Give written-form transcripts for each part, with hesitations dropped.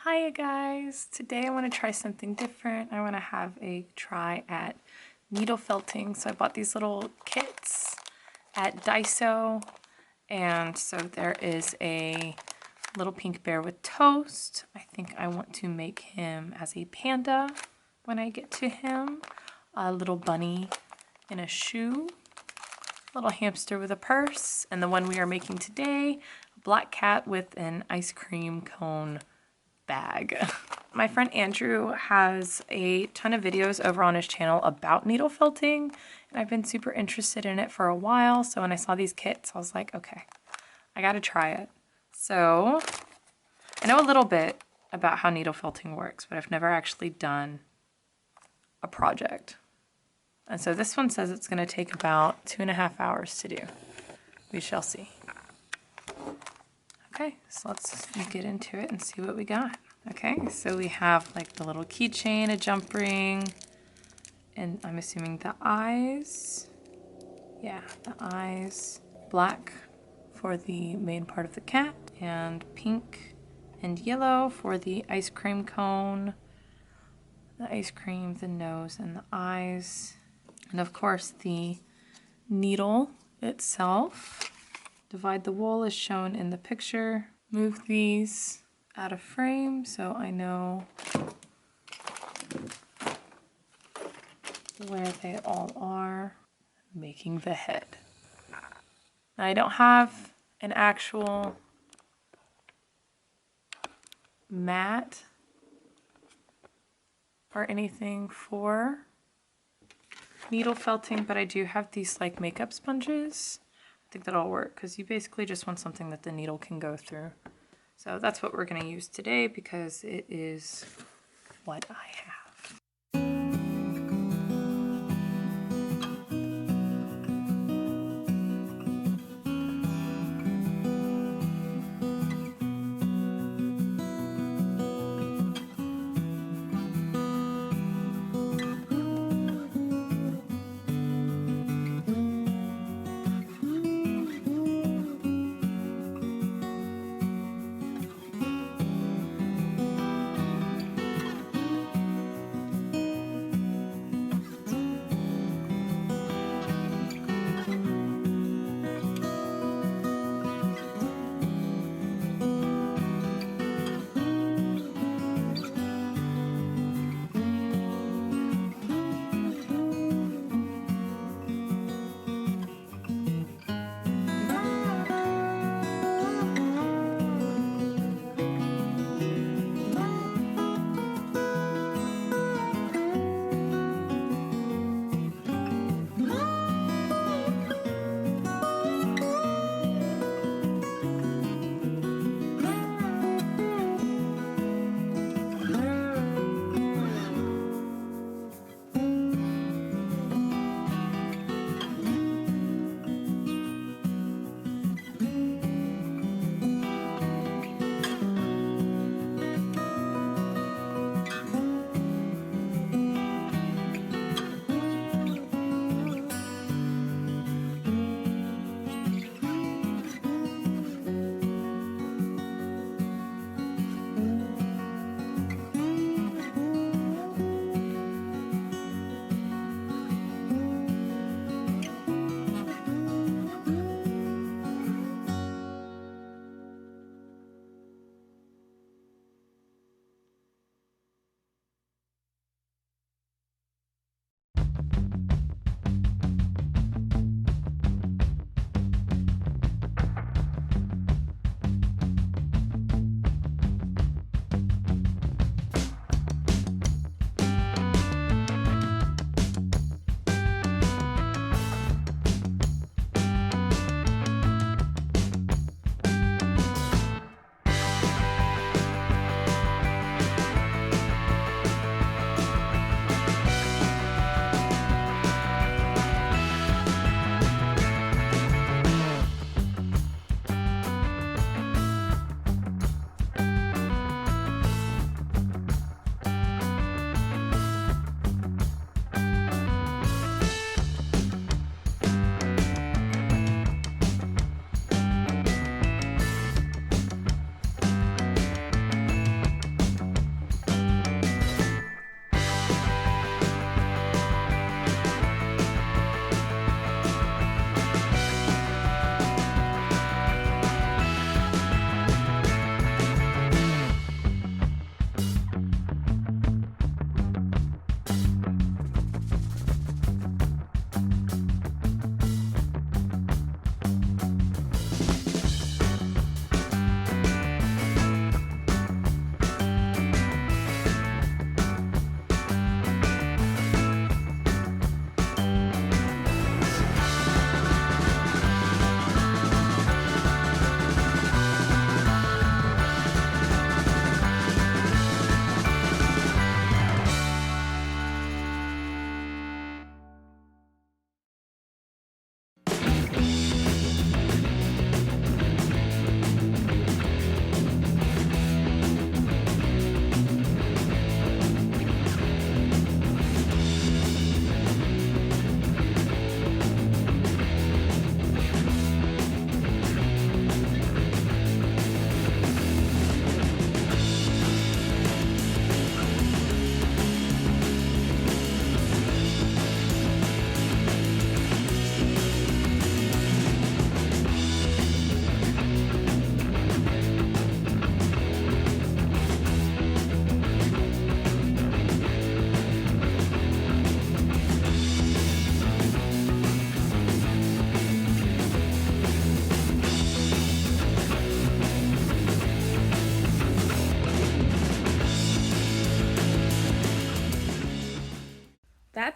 Hi guys! Today I want to try something different. I want to have a try at needle felting. So I bought these little kits at Daiso, and so there is a little pink bear with toast. I think I want to make him as a panda when I get to him. A little bunny in a shoe, a little hamster with a purse, and the one we are making today, a black cat with an ice cream cone bag. My friend Andrew has a ton of videos over on his channel about needle felting, and I've been super interested in it for a while. So when I saw these kits, I was like, okay, I gotta try it. So I know a little bit about how needle felting works, but I've never actually done a project. And so this one says it's gonna take about 2.5 hours to do. We shall see. Okay, so let's get into it and see what we got. Okay, so we have like the little keychain, a jump ring, and I'm assuming the eyes. Yeah, the eyes. Black for the main part of the cat, and pink and yellow for the ice cream cone, the ice cream, the nose, and the eyes. And of course the needle itself. Divide the wool as shown in the picture. Move these out of frame so I know where they all are. Making the head. Now I don't have an actual mat or anything for needle felting, but I do have these like makeup sponges. I think that'll work because you basically just want something that the needle can go through. So that's what we're going to use today because it is what I have.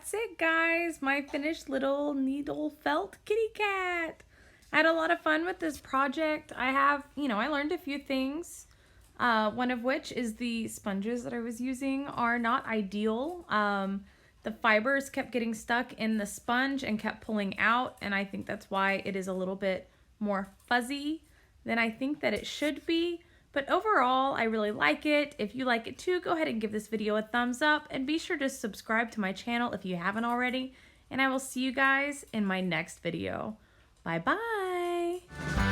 that's it, guys. My finished little needle felt kitty cat. I had a lot of fun with this project. I have, I learned a few things. One of which is the sponges that I was using are not ideal. The fibers kept getting stuck in the sponge and kept pulling out, and I think that's why it is a little bit more fuzzy than I think that it should be. But overall, I really like it. If you like it too, go ahead and give this video a thumbs up, and be sure to subscribe to my channel if you haven't already, and I will see you guys in my next video. Bye bye!